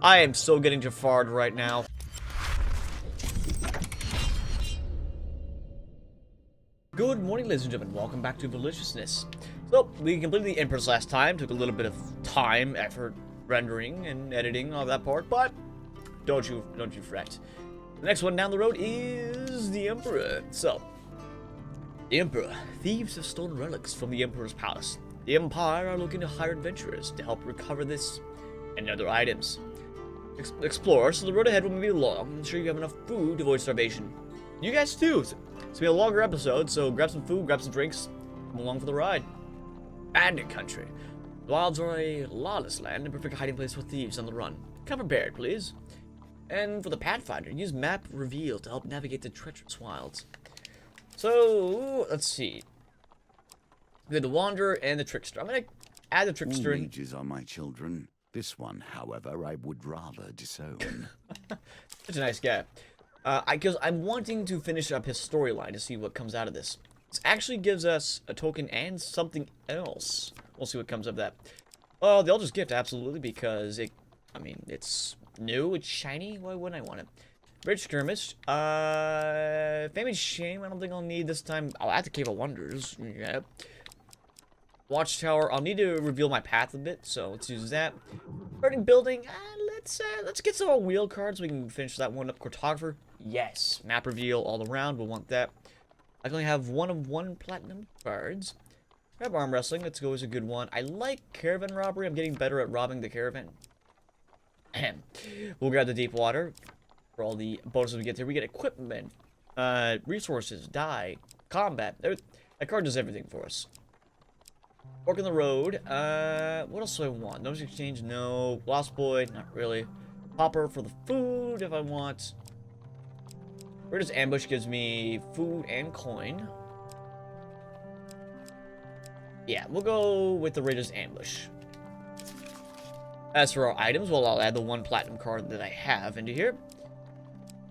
I am so getting Jafar'd right now. Good morning, ladies and gentlemen. Welcome back to Deliciousness. So, we completed the Empress last time. Took a little bit of time, effort, rendering and editing, all that part, but don't you fret. The next one down the road is the Emperor. So, the Emperor. Thieves have stolen relics from the Emperor's palace. The Empire are looking to hire adventurers to help recover this and other items. Explore, so the road ahead will be long. Ensure you have enough food to avoid starvation. You guys too. It's gonna be a longer episode, so grab some food, grab some drinks, come along for the ride. Bandit country. The wilds are a lawless land and perfect hiding place for thieves on the run. Come prepared, please. And for the Pathfinder, use map reveal to help navigate the treacherous wilds. So let's see. We have the Wanderer and the Trickster. I'm gonna add the Trickster. All mages are my children. This one, however, I would rather disown. Such a nice guy. Because I'm wanting to finish up his storyline to see what comes out of this. This actually gives us a token and something else. We'll see what comes of that. Oh, the Elder's Gift, absolutely, because it's new, it's shiny. Why wouldn't I want it? Bridge Skirmish. Fame and Shame, I don't think I'll need this time. I'll add the Cave of Wonders. Yeah. Watchtower, I'll need to reveal my path a bit, so let's use that. Burning Building, let's get some more wheel cards so we can finish that one up. Cartographer, yes. Map reveal all around, we'll want that. I can only have one of one platinum cards. Grab Arm Wrestling, let's go as a good one. I like Caravan Robbery, I'm getting better at robbing the caravan. We'll grab the Deep Water for all the bonuses we get there. We get equipment, resources, die, combat. That card does everything for us. Fork in the Road. What else do I want? Notice Exchange, no. Lost Boy, not really. Popper for the food if I want. Raider's Ambush gives me food and coin. Yeah, we'll go with the Raider's Ambush. As for our items, well, I'll add the one platinum card that I have into here.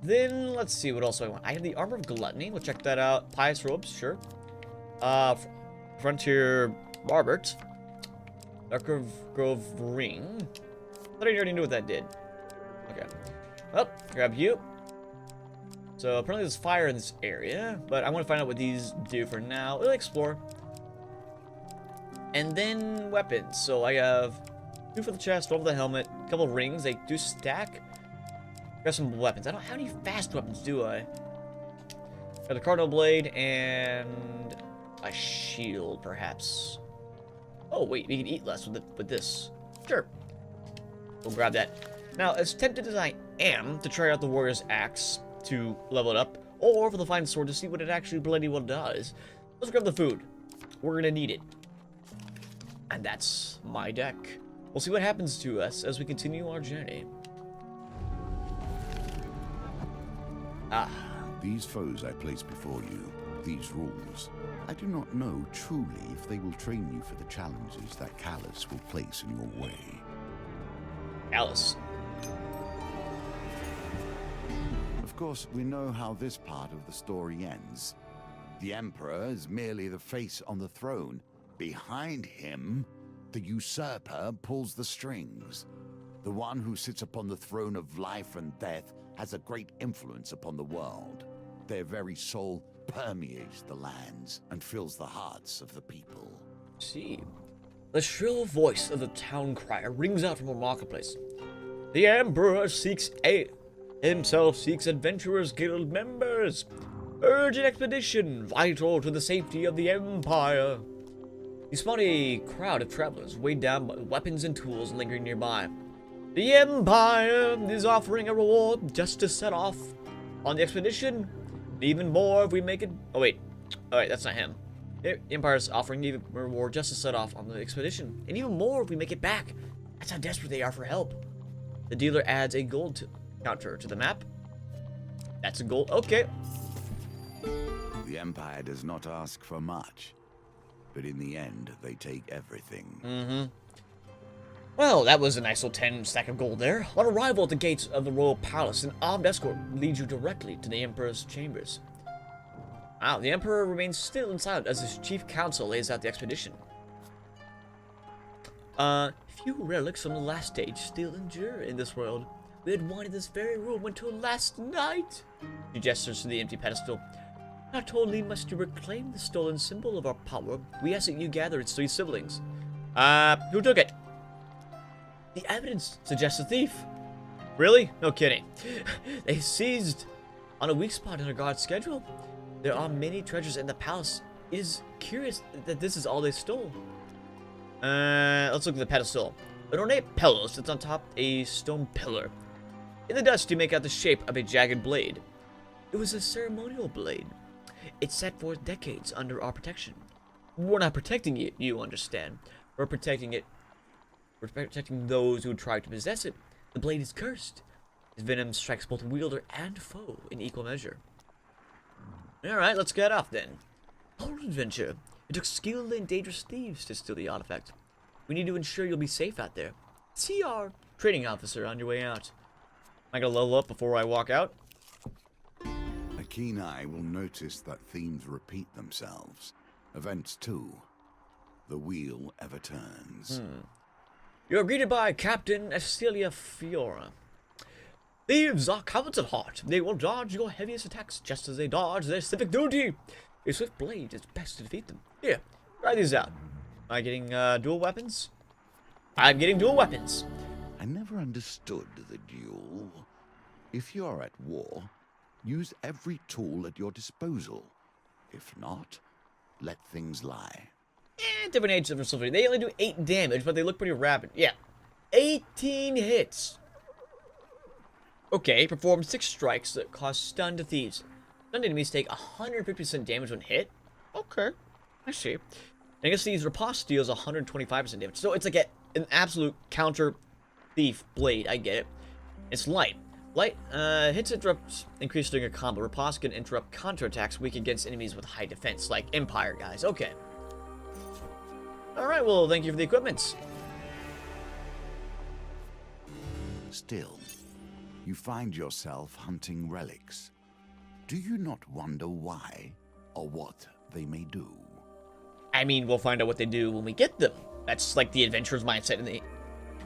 Then, let's see, what else do I want? I have the Armor of Gluttony. We'll check that out. Pious Robes, sure. Frontier Barbert. Dark Grove Ring. I thought I already knew what that did. Okay. Well, grab you. So, apparently there's fire in this area, but I want to find out what these do for now. We'll explore. And then weapons. So, I have 2 for the chest, 1 for the helmet, a couple of rings. They do stack. Got some weapons. I don't have any fast weapons, do I? Got the Cardinal Blade and a shield, perhaps. Oh, wait, we can eat less with this. Sure. We'll grab that. Now, as tempted as I am to try out the Warrior's Axe to level it up, or for the Fine Sword to see what it actually bloody well does, let's grab the food. We're gonna need it. And that's my deck. We'll see what happens to us as we continue our journey. Ah. These foes I place before you, these rules, I do not know truly if they will train you for the challenges that Callus will place in your way. Alice. Of course, we know how this part of the story ends. The Emperor is merely the face on the throne. Behind him, the usurper pulls the strings. The one who sits upon the throne of life and death has a great influence upon the world. Their very soul permeates the lands and fills the hearts of the people. See. The shrill voice of the town crier rings out from the marketplace. The Emperor seeks aid. Himself seeks Adventurers Guild members. Urgent expedition, vital to the safety of the Empire. You spot a crowd of travelers weighed down by weapons and tools lingering nearby. The Empire is offering a reward just to set off on the expedition. Even more if we make it... Oh, wait. Alright, that's not him. The Empire is offering even a reward just to set off on the expedition. And even more if we make it back. That's how desperate they are for help. The dealer adds a gold counter to the map. That's a gold... Okay. The Empire does not ask for much. But in the end, they take everything. Mm-hmm. Well, that was a nice little 10 stack of gold there. On arrival at the gates of the royal palace, an armed escort leads you directly to the Emperor's chambers. Wow, the Emperor remains still and silent as his chief counsel lays out the expedition. Few relics from the last stage still endure in this world. We had one in this very room until last night. She gestures to the empty pedestal. Not only must you reclaim the stolen symbol of our power, we ask that you gather its 3 siblings. Who took it? The evidence suggests a thief. Really? No kidding. They seized on a weak spot in our guard's schedule. There are many treasures in the palace. It is curious that this is all they stole. Let's look at the pedestal. An ornate pillow sits on top a stone pillar. In the dust, you make out the shape of a jagged blade. It was a ceremonial blade. It sat for decades under our protection. We're not protecting it, you understand. We're protecting it. We're protecting those who try to possess it. The blade is cursed. Its venom strikes both wielder and foe in equal measure. Alright, let's get off then. Our adventure. It took skilled and dangerous thieves to steal the artifact. We need to ensure you'll be safe out there. See our training officer on your way out. Am I gonna level up before I walk out? A keen eye will notice that themes repeat themselves. Events too. The wheel ever turns. You're greeted by Captain Estelia Fiora. Thieves are cowards at heart. They will dodge your heaviest attacks just as they dodge their civic duty. A swift blade is best to defeat them. Here, try these out. Am I getting dual weapons? I'm getting dual weapons. I never understood the duel. If you are at war, use every tool at your disposal. If not, let things lie. Different age of resolution. They only do 8 damage, but they look pretty rapid. Yeah. 18 hits. Okay, perform 6 strikes that cause stun to thieves. Stunned enemies take 150% damage when hit. Okay, I see. And I guess these riposte deals 125% damage. So it's like an absolute counter thief blade. I get it. It's light. Light hits interrupts increase during a combo. Riposte can interrupt counterattacks weak against enemies with high defense, like Empire guys. Okay. Alright, well, thank you for the equipment. Still, you find yourself hunting relics. Do you not wonder why or what they may do? I mean, we'll find out what they do when we get them. That's like the adventurer's mindset.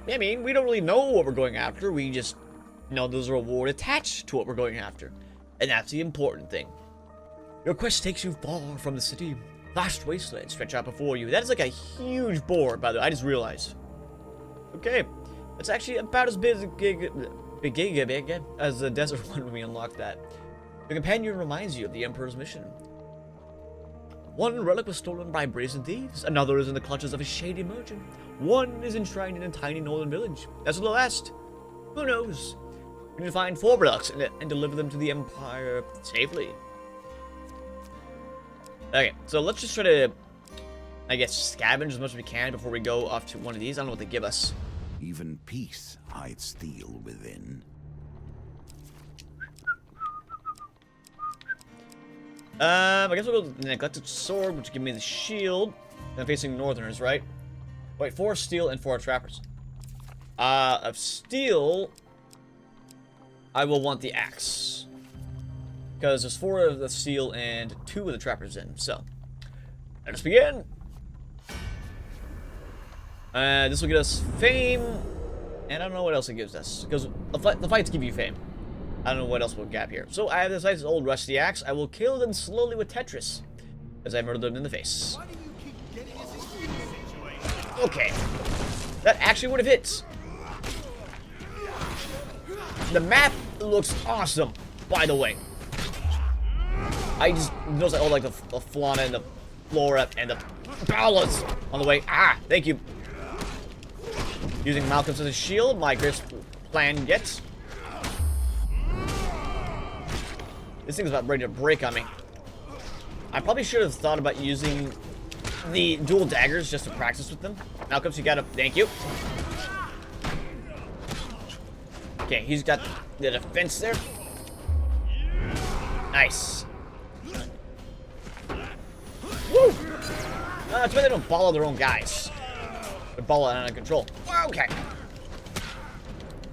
I mean, we don't really know what we're going after. We just know there's a reward attached to what we're going after. And that's the important thing. Your quest takes you far from the city. Vast wastelands stretch out before you. That is like a huge board, by the way. I just realized. Okay. That's actually about as big as the desert one when we unlocked that. The companion reminds you of the Emperor's mission. One relic was stolen by brazen thieves. Another is in the clutches of a shady merchant. One is enshrined in a tiny northern village. As for the last, who knows? We need to find 4 relics and deliver them to the Empire safely. Okay, so let's just try to, I guess, scavenge as much as we can before we go off to one of these. I don't know what they give us. Even peace hides steel within. I guess we'll go with the neglected sword, which give me the shield. I'm facing northerners, right? Wait, 4 steel and 4 trappers. Of steel, I will want the axe. Because there's 4 of the steel and 2 of the trappers in, so. Let us begin! This will get us fame, and I don't know what else it gives us. Because the fights give you fame. I don't know what else we'll gap here. So I have this nice old rusty axe. I will kill them slowly with Tetris, as I murder them in the face. Okay. That actually would have hit. The map looks awesome, by the way. I just noticed all like the fauna and the flora and the balance on the way. Ah, thank you. Using Malcolm as a shield, my greatest plan gets. This thing's about ready to break on me. I probably should have thought about using the dual daggers just to practice with them. Malcolm, you gotta. Thank you. Okay, he's got the defense there. Nice. Woo! That's why they don't follow their own guys. They're balling out of control. Okay.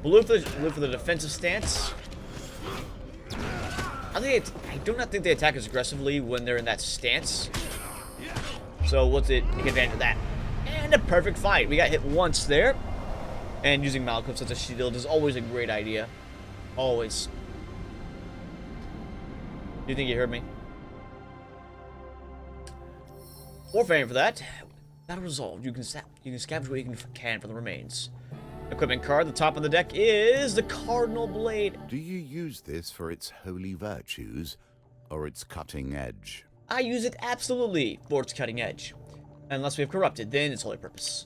Blue for the defensive stance. I do not think they attack as aggressively when they're in that stance. So let's take advantage of that. And And a perfect fight. We got hit once there. And using Malcolm as a shield is always a great idea. Always. Do you think you heard me? Warfare for that. Battle resolved. You can scavenge what you can from the remains. Equipment card. The top of the deck is the Cardinal Blade. Do you use this for its holy virtues or its cutting edge? I use it absolutely for its cutting edge. Unless we have corrupted, then it's holy purpose.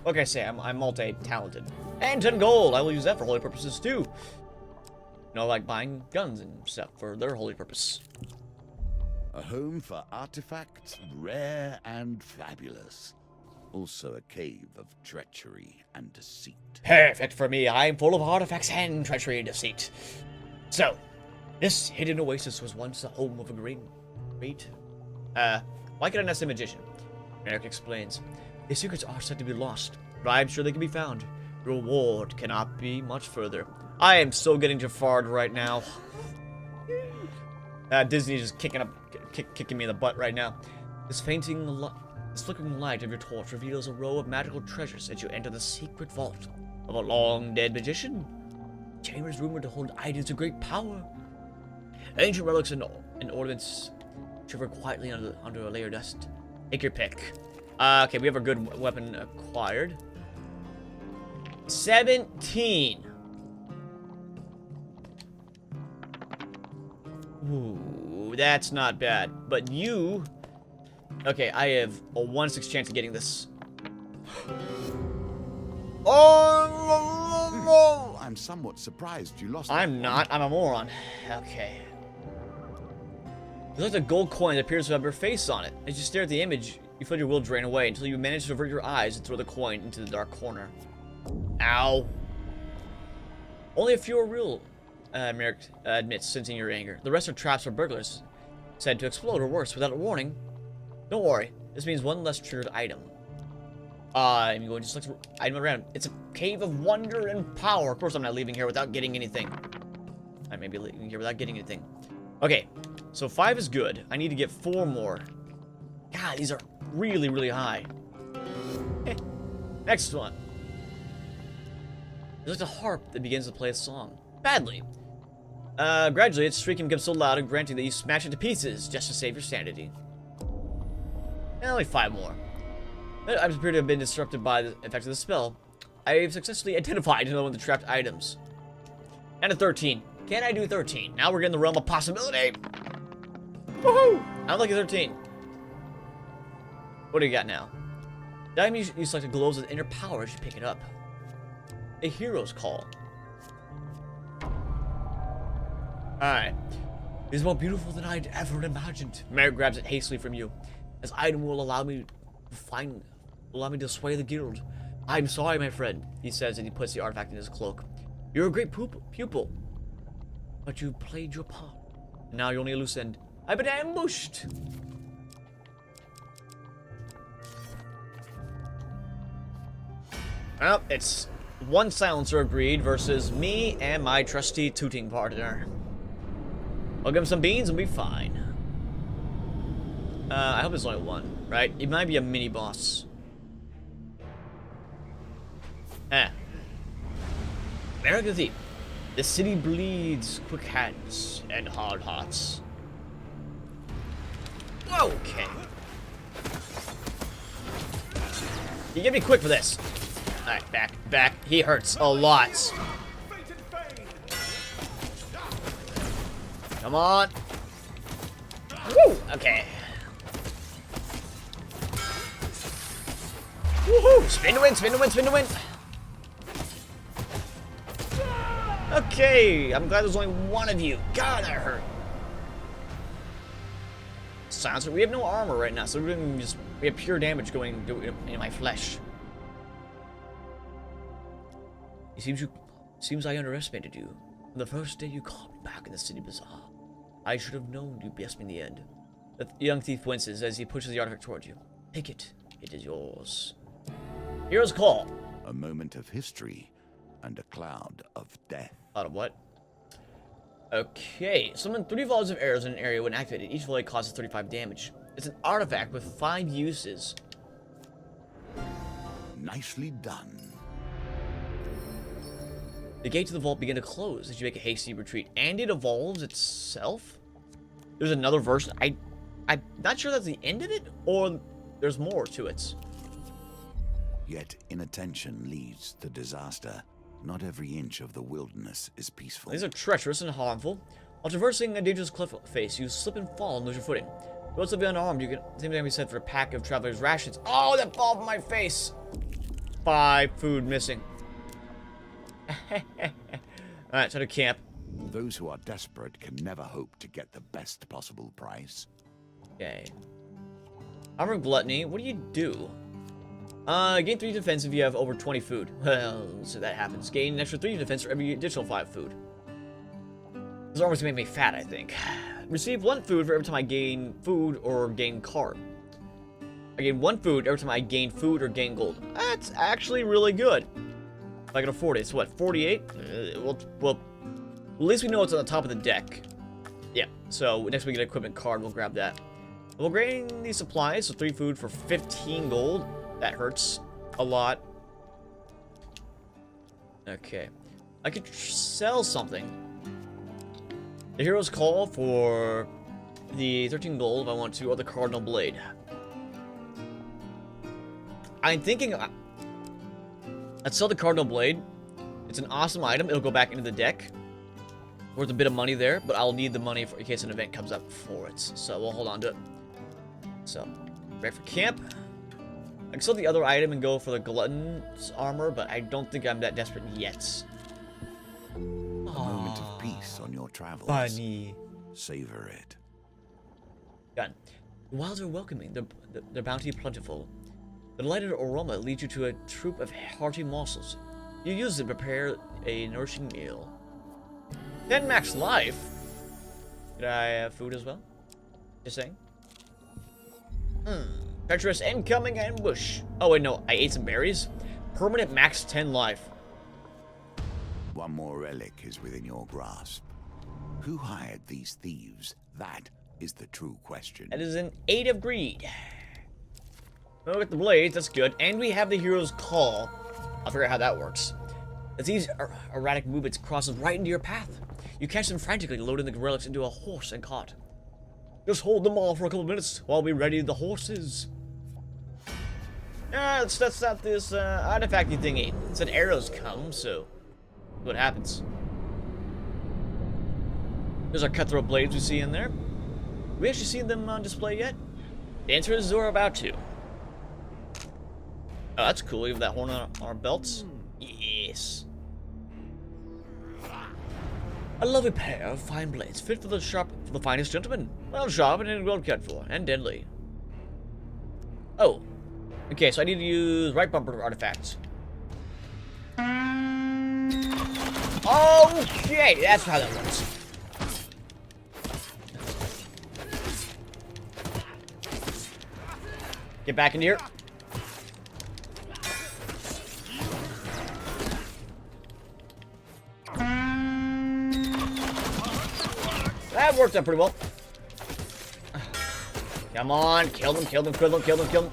Like I say, I'm multi-talented. And 10 gold. I will use that for holy purposes too. You know, like buying guns and stuff for their holy purpose. A home for artifacts, rare and fabulous. Also a cave of treachery and deceit. Perfect for me. I'm full of artifacts and treachery and deceit. So, this hidden oasis was once the home of a great... like an NS magician. Merrick explains. The secrets are said to be lost, but I'm sure they can be found. Reward cannot be much further. I am so getting Jaffard right now. Disney is just kicking me in the butt right now. This flickering light of your torch reveals a row of magical treasures as you enter the secret vault of a long-dead magician. The chamber is rumored to hold items of great power. Ancient relics and ornaments shiver quietly under a layer of dust. Take your pick. Okay, we have a good weapon acquired. 17. Ooh, that's not bad. But you... Okay, I have a 1/6 chance of getting this. Oh! I'm somewhat surprised you lost. I'm not. I'm a moron. Okay. There's like a gold coin that appears to have your face on it. As you stare at the image, you feel your will drain away until you manage to avert your eyes and throw the coin into the dark corner. Ow. Only a few are real, Merrick admits, sensing your anger. The rest are traps or burglars, said to explode or worse without a warning. Don't worry, this means one less triggered item. I'm going to select an item around. It's a cave of wonder and power. Of course, I'm not leaving here without getting anything. I may be leaving here without getting anything. Okay, so 5 is good. I need to get 4 more. God, these are really, really high. Next one. There's like a harp that begins to play a song. Badly. Gradually, its shrieking becomes so loud and granting that you smash it to pieces just to save your sanity. And only 5 more. I appear to have been disrupted by the effect of the spell. I've successfully identified another one of the trapped items. And a 13. Can I do 13? Now we're getting the realm of possibility. Woohoo! I'm lucky 13. What do you got now? The item you select glows with inner power as you pick it up. A hero's call. Alright. It is more beautiful than I'd ever imagined. Merrick grabs it hastily from you. This item will allow me to sway the guild. I'm sorry, my friend, he says, and he puts the artifact in his cloak. You're a great pupil, but you played your part. And now you're only a loose end. I've been ambushed. Well, it's one silencer agreed versus me and my trusty tooting partner. I'll give him some beans and we'll be fine. I hope there's only one, right? It might be a mini boss. Merrick the Thief. The city bleeds quick hands and hard hearts. Okay. You get me quick for this. Alright, back. He hurts a lot. Come on. Woo! Okay. Woohoo! Spin to win, spin to win, spin to win. Okay, I'm glad there's only one of you. God, that hurt. Silencer. We have no armor right now, so we have pure damage going in my flesh. It seems I underestimated you. On the first day you caught me back in the city bazaar, I should have known you'd best me in the end. The young thief winces as he pushes the artifact toward you. Take it. It is yours. Hero's call. A moment of history and a cloud of death. Cloud of what? Okay. Summon 3 volleys of arrows in an area when activated. Each volley causes 35 damage. It's an artifact with 5 uses. Nicely done. The gate to the vault begin to close as you make a hasty retreat, and it evolves itself. There's another version. I'm not sure that's the end of it, or there's more to it. Yet inattention leads to disaster. Not every inch of the wilderness is peaceful. These are treacherous and harmful. While traversing a dangerous cliff face, you slip and fall and lose your footing. Though still be unarmed, you can same thing can be said for a pack of traveler's rations. Oh, that fall from my face! 5 food missing. Alright, time to camp. Those who are desperate can never hope to get the best possible price. Okay. Armor and Gluttony, what do you do? Gain 3 defense if you have over 20 food. Well, so that happens. Gain an extra 3 defense for every additional 5 food. This armor's gonna make me fat, I think. Receive 1 food for every time I gain food or gain card. I gain 1 food every time I gain food or gain gold. That's actually really good. If I can afford it. It's what, 48? Well, at least we know it's on the top of the deck. Yeah, so next we get an equipment card, we'll grab that. We'll gain these supplies, so 3 food for 15 gold. That hurts a lot. Okay. I could sell something. The hero's call for the 13 gold if I want to, or the cardinal blade. I'm thinking I'd sell the cardinal blade. It's an awesome item. It'll go back into the deck. Worth a bit of money there, but I'll need the money in case an event comes up for it. So we'll hold on to it. So, ready for camp. I can sell the other item and go for the glutton's armor, but I don't think I'm that desperate yet. A moment of peace on your travels. Funny. Savor it. Done. The wilds are welcoming, their bounty plentiful. The delighted aroma leads you to a troop of hearty morsels. You use it to prepare a nourishing meal. 10 max life. Did I have food as well? Just saying. Treacherous incoming ambush. Oh wait, no, I ate some berries. Permanent max 10 life. One more relic is within your grasp. Who hired these thieves? That is the true question. That is an 8 of greed. Oh, with the blades, that's good. And we have the hero's call. I'll figure out how that works. As these erratic movements crosses right into your path. You catch them frantically, loading the relics into a horse and cart. Just hold them all for a couple minutes while we ready the horses. That's not this artifacty thingy. It said arrows come, so what happens? There's our cutthroat blades we see in there. We actually seen them on display yet? The answer is we're about to. Oh, that's cool. We have that horn on our belts. Yes. A lovely pair of fine blades, fit for the finest gentleman. Well sharpened and well cared for, and deadly. Oh. Okay, so I need to use right bumper artifacts. Okay, that's how that works. Get back in here. That worked out pretty well. Come on, kill them, kill them, kill them, kill them, kill them.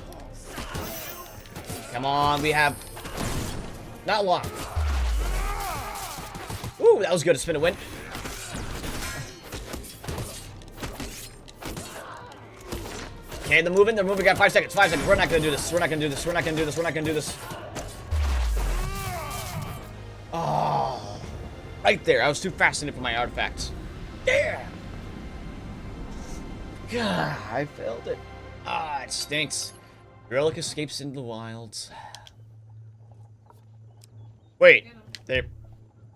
Come on, we have not long. Ooh, that was good. A spin a win. Okay, they're moving. They're moving. Got 5 seconds. 5 seconds. We're not gonna do this. We're not gonna do this. We're not gonna do this. We're not gonna do this. Oh, right there. I was too fascinated for my artifacts. Damn. God, I failed it. Ah, it stinks. Relic escapes into the wilds. Wait, they...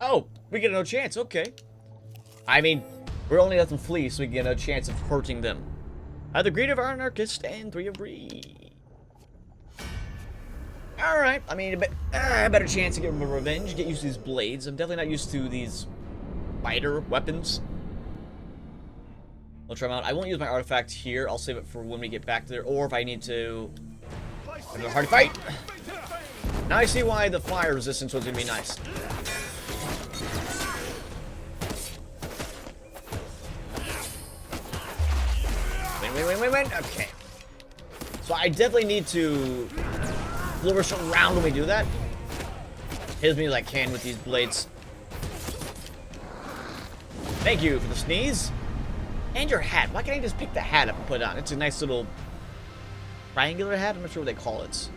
Oh, we get no chance, okay. I mean, we're only let them flee so we get no chance of hurting them. The greed of our anarchist and 3 of greed. Alright, I mean, a better chance to get revenge, get used to these blades. I'm definitely not used to these fighter weapons. I'll try them out. I won't use my artifact here. I'll save it for when we get back there, or if I need to have a hard fight. Now I see why the fire resistance was gonna be nice. Win. Okay. So I definitely need to flourish around when we do that. Hit me like I can with these blades. Thank you for the sneeze. And your hat. Why can't I just pick the hat up and put it on? It's a nice little triangular hat. I'm not sure what they call it.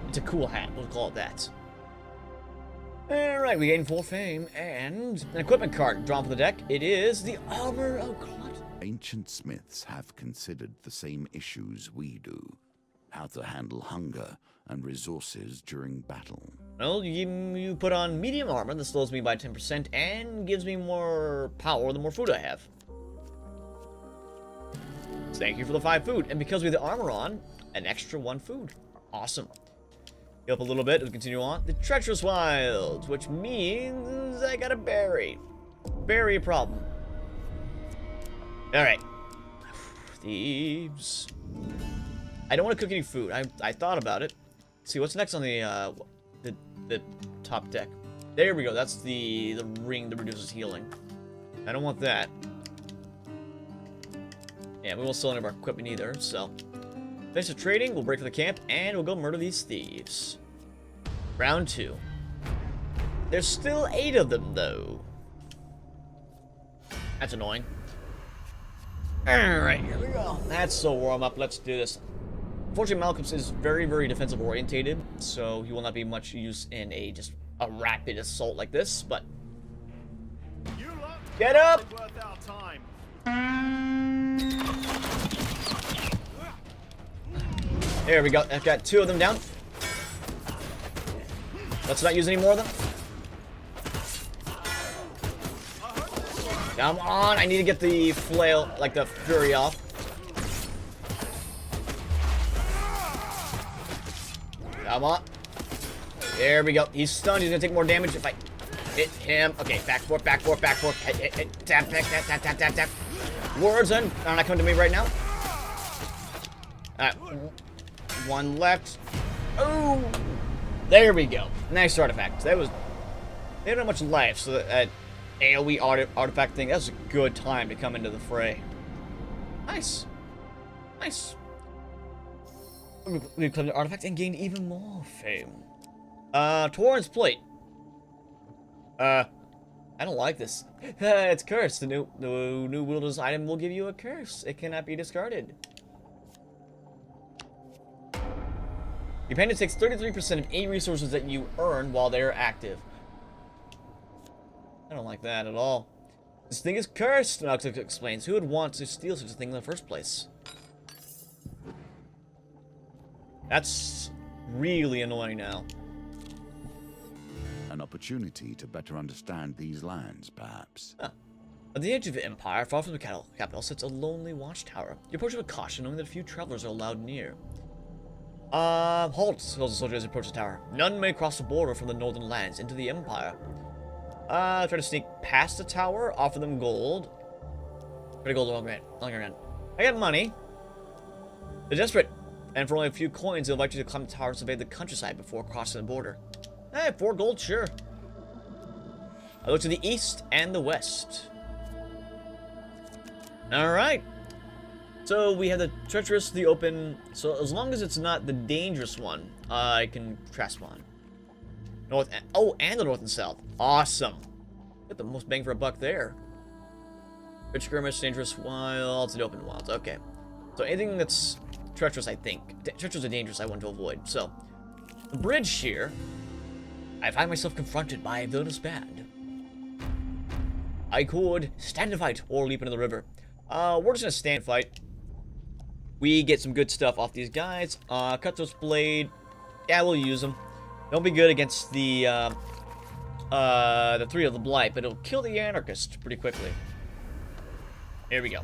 It's a cool hat. We'll call it that. Alright, we gain 4 fame and an equipment card drawn from the deck. It is the Armor of Glut. Ancient smiths have considered the same issues we do. How to handle hunger and resources during battle. Well, you put on medium armor. That slows me by 10% and gives me more power the more food I have. So thank you for the 5 food. And because we have the armor on, an extra 1 food. Awesome. Heal up a little bit. We'll continue on. The Treacherous Wilds, which means I got a berry. Berry problem. Alright. Thieves. I don't want to cook any food. I thought about it. Let's see, what's next on the top deck? There we go. That's the ring that reduces healing. I don't want that. Yeah, we won't sell any of our equipment either, so. Finish the trading, we'll break for the camp, and we'll go murder these thieves. Round 2. There's still 8 of them, though. That's annoying. Alright, here we go. That's so warm up. Let's do this. Unfortunately, Malcolm is very, very defensive orientated, so he will not be much use in just a rapid assault like this, but... Get up! There we go. I've got 2 of them down. Let's not use any more of them. Come on, I need to get the flail, like the fury off. Come on. There we go. He's stunned. He's gonna take more damage if I hit him. Okay, back forth, back forth, back forth. Hit, tap, tap, tap, tap, tap, tap, tap. Words are not coming to me right now. Alright. 1 left. Oh! There we go. Nice artifact. They don't have much life, so that AoE artifact thing, that was a good time to come into the fray. Nice. Nice. We claimed the artifact and gained even more fame. Torrent's Plate. I don't like this. It's cursed. The new wilderness item will give you a curse. It cannot be discarded. Your pendant takes 33% of any resources that you earn while they are active. I don't like that at all. This thing is cursed, Nox explains. Who would want to steal such a thing in the first place? That's really annoying now. An opportunity to better understand these lands, perhaps. Huh. At the edge of the Empire, far from the capital, sits a lonely watchtower. You approach it with caution, knowing that a few travelers are allowed near. Halt, tells the soldier as he approaches the tower. None may cross the border from the northern lands into the Empire. Try to sneak past the tower, offer them gold. Try to go longer run. I got money. They're desperate, and for only a few coins, they'll invite you to climb the tower and survey the countryside before crossing the border. Hey, 4 gold, sure. I look to the east and the west. Alright. So we have the treacherous, the open. So as long as it's not the dangerous one, I can trespass. North and, oh, and the north and south. Awesome. Get the most bang for a buck there. Rich skirmish, dangerous wilds, and open wilds. Okay. So anything that's treacherous, I think. Treacherous and dangerous, I want to avoid. So the bridge here, I find myself confronted by a villainous band. I could stand and fight or leap into the river. We're just gonna stand and fight. We get some good stuff off these guys. Cutthroat's blade. Yeah, we'll use them. Don't be good against the 3 of the blight, but it'll kill the anarchist pretty quickly. Here we go.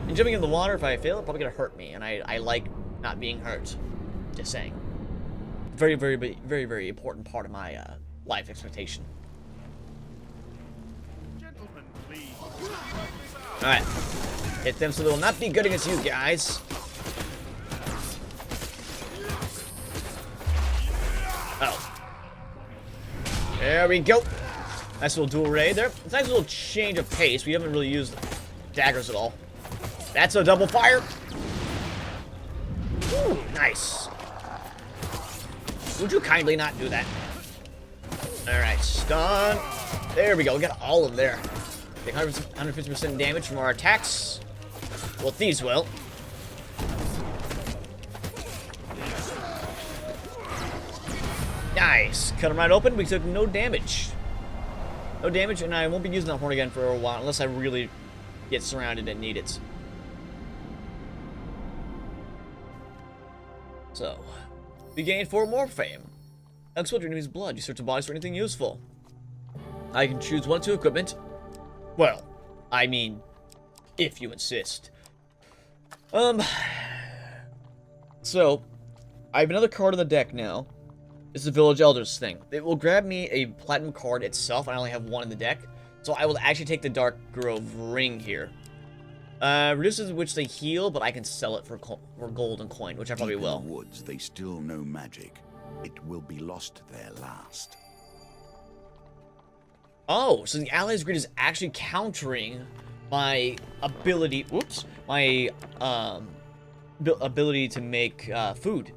And jumping in the water, if I fail, it's probably gonna hurt me, and I like not being hurt. Just saying. Very, very, very, very important part of my life expectation. Gentlemen, please. All right, hit them so they will not be good against you guys. Oh. There we go. Nice little dual raid there. It's a nice little change of pace. We haven't really used daggers at all. That's a double fire. Woo. Nice. Would you kindly not do that? Alright, stun. There we go. We got all of them there. Take 150% damage from our attacks. Well, thieves will. Nice. Cut them right open. We took no damage. No damage, and I won't be using that horn again for a while unless I really get surrounded and need it. So, we gained 4 more fame. Exfiltrate enemy's blood. You search the bodies for anything useful. I can choose 1 or 2 equipment. Well, I mean, if you insist. So, I have another card on the deck now. It's the Village Elders thing. It will grab me a platinum card itself, and I only have 1 in the deck. So I will actually take the Dark Grove Ring here. Reduces which they heal, but I can sell it for gold and coin, which I probably will. In the woods, they still know magic. It will be lost there last. Oh, so the Allies Grid is actually countering my ability. Whoops, my ability to make food.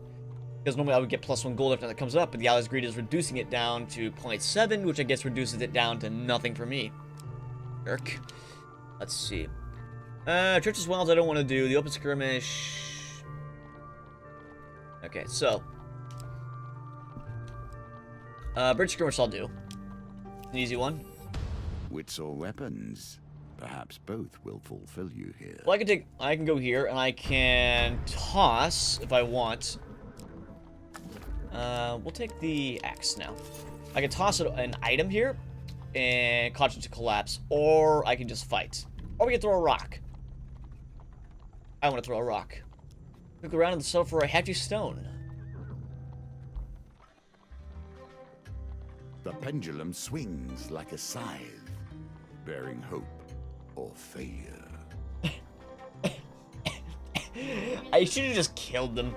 Because normally I would get +1 gold after that comes up, but the Allies Greed is reducing it down to 0.7, which I guess reduces it down to nothing for me. Jerk. Let's see. Church's Wilds I don't want to do. The Open Skirmish. Okay, so. Bridge Skirmish I'll do. An easy one. Wits or weapons? Perhaps both will fulfill you here. Well, I can go here, and I can toss if I want. We'll take the axe now. I can toss an item here and cause it to collapse, or I can just fight. Or we can throw a rock. I want to throw a rock. Look around and settle for a hefty stone. The pendulum swings like a scythe, bearing hope or failure. I should have just killed them.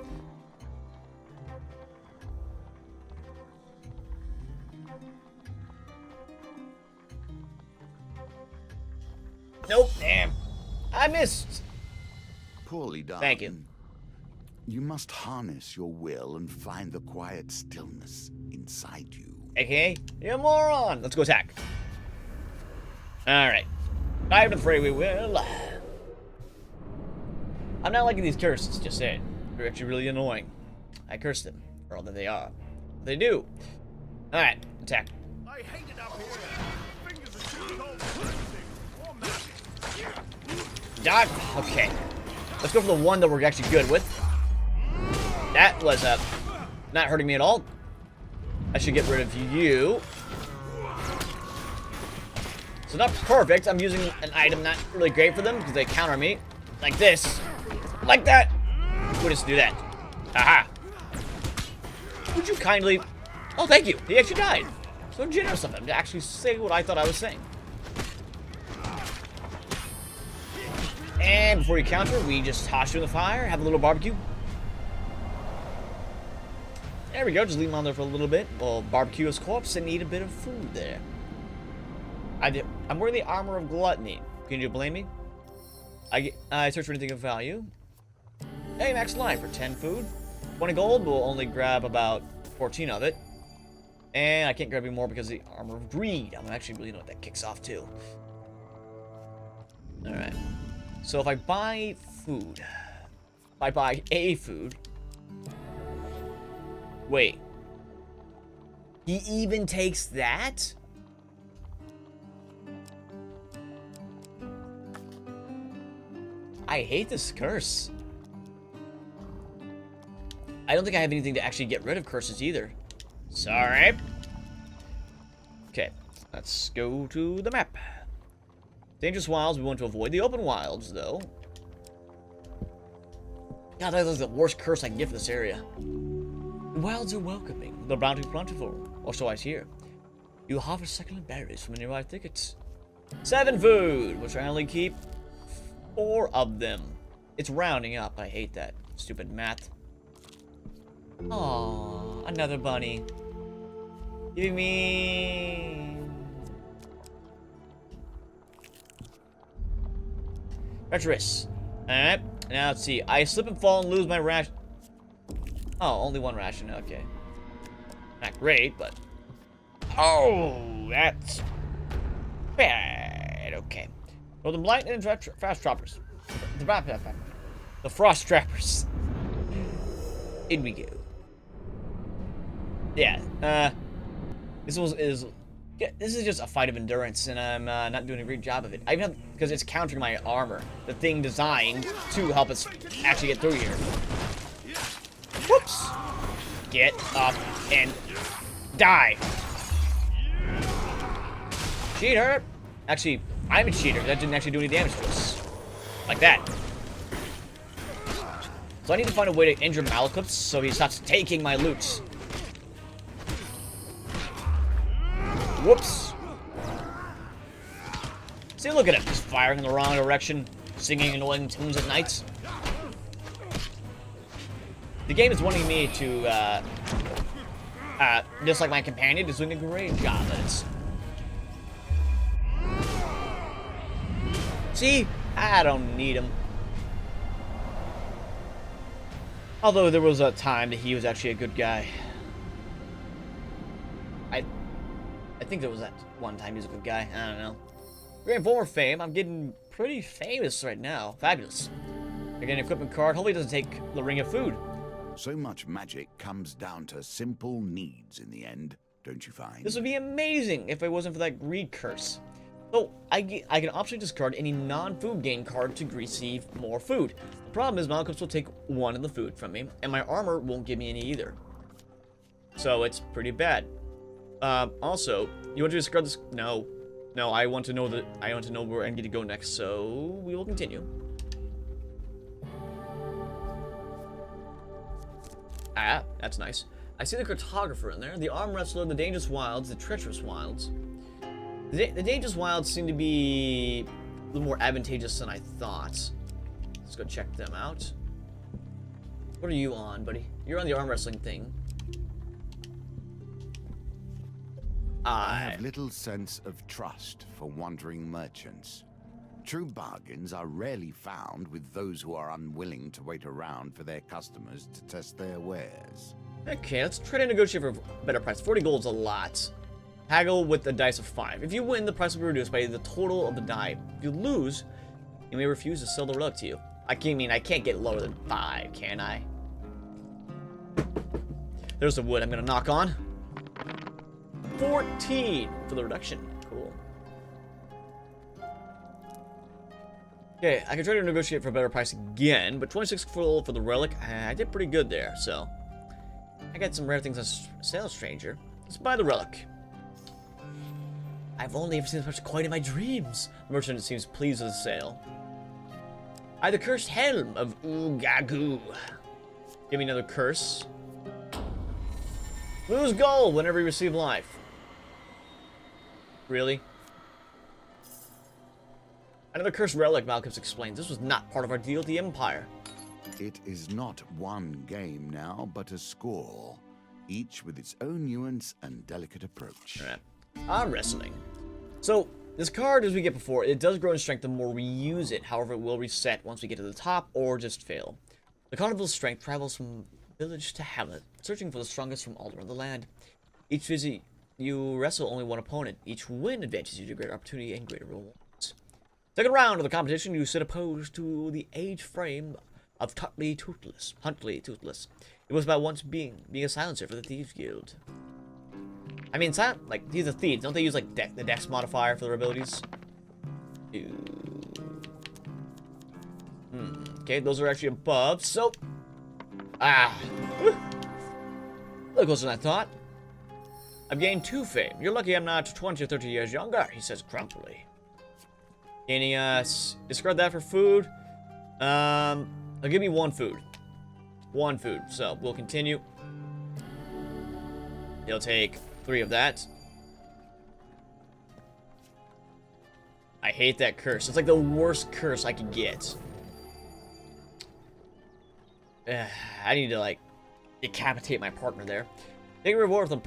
Nope, damn. I missed. Poorly done. Thank you. You must harness your will and find the quiet stillness inside you. AKA, you moron. Let's go attack. Alright. I'm afraid we will. I'm not liking these curses, just saying. They're actually really annoying. I curse them for all that they are. They do. Alright, attack. I hate it up here. Fingers are too cold for anything. Or magic. Dodge. Okay. Let's go for the one that we're actually good with. That was not hurting me at all. I should get rid of you. So not perfect. I'm using an item not really great for them because they counter me. Like this. Like that. We'll just do that. Aha. Would you kindly... Oh, thank you. He actually died. So generous of him to actually say what I thought I was saying. And before you counter, we just toss you in the fire, have a little barbecue. There we go, just leave him on there for a little bit. We'll barbecue his corpse and eat a bit of food there. I'm wearing the armor of gluttony. Can you blame me? I search for anything of value. Hey, max life for 10 food. 20 gold, we'll only grab about 14 of it. And I can't grab any more because of the armor of greed. I'm actually really know what that kicks off too. Alright. So if I buy food, if I buy a food, wait, he even takes that? I hate this curse. I don't think I have anything to actually get rid of curses either. Sorry. Okay, let's go to the map. Dangerous wilds, we want to avoid the open wilds, though. God, that is the worst curse I can get for this area. The wilds are welcoming, the bounty plentiful, or so I hear. You harvest succulent berries from nearby thickets. 7 food, which I only keep 4 of them. It's rounding up, I hate that. Stupid math. Aww, another bunny. Giving me... Treacherous. Alright, now let's see. I slip and fall and lose my ration. Oh, only one ration. Okay. Not great, but... Oh, that's... bad. Okay. Well, the blight and frost trappers. The frost trappers. In we go. Yeah. This is just a fight of endurance, and I'm not doing a great job of it. I even because it's countering my armor, the thing designed to help us actually get through here. Whoops! Get up and die. Cheater! Actually, I'm a cheater. That didn't actually do any damage to us. Like that. So I need to find a way to injure Malcolm so he stops taking my loot. Whoops. See, look at him. Just firing in the wrong direction, singing annoying tunes at night. The game is wanting me to, just like my companion, is doing a great job at it. See? I don't need him. Although there was a time that he was actually a good guy. I think there was that one time he was a good guy. I don't know. Great former fame. I'm getting pretty famous right now. Fabulous. I get an equipment card. Hopefully it doesn't take the ring of food. So much magic comes down to simple needs in the end, don't you find? This would be amazing if it wasn't for that greed curse. So, I can optionally discard any non-food gain card to receive more food. The problem is Malcolm will take one of the food from me, and my armor won't give me any either. So, it's pretty bad. Also, you want to discard this? No. No, I want to know where I need to go next, so we will continue. Ah, that's nice. I see the cartographer in there, the arm wrestler, the dangerous wilds, the treacherous wilds. The dangerous wilds seem to be a little more advantageous than I thought. Let's go check them out. What are you on, buddy? You're on the arm wrestling thing. I have little sense of trust for wandering merchants. True bargains are rarely found with those who are unwilling to wait around for their customers to test their wares. Okay, let's try to negotiate for a better price. 40 gold is a lot. Haggle with the dice of 5. If you win, the price will be reduced by the total of the die. If you lose, you may refuse to sell the relic to you. I can't get lower than 5, can I? There's the wood I'm gonna knock on. 14 for the reduction. Cool. Okay, I can try to negotiate for a better price again, but 26 for the relic, I did pretty good there, so. I got some rare things on sale, stranger. Let's buy the relic. I've only ever seen this much coin in my dreams. The merchant seems pleased with the sale. I have the cursed helm of Ugagu. Give me another curse. Lose gold whenever you receive life. Really? Another cursed relic, Malcolm explains. This was not part of our deal with the Empire. It is not one game now, but a score, each with its own nuance and delicate approach. Alright. Arm wrestling. So, this card, as we get before, it does grow in strength the more we use it. However, it will reset once we get to the top, or just fail. The carnival's strength travels from village to hamlet, searching for the strongest from all around the land. Each visit, you wrestle only one opponent. Each win advances you to greater opportunity and greater rewards. Second round of the competition, you sit opposed to the age frame of Huntley Toothless. It was about once being a silencer for the Thieves Guild. I mean, like, these are thieves. Don't they use, like, the dex modifier for their abilities? Okay, those are actually above, so... A little closer than I thought. I've gained 2 fame. You're lucky I'm not 20 or 30 years younger, he says grumpily. Can you, discard that for food? I'll give me 1 food. 1 food, so we'll continue. He'll take 3 of that. I hate that curse. It's like the worst curse I could get. I need to, like, decapitate my partner there. Take a reward from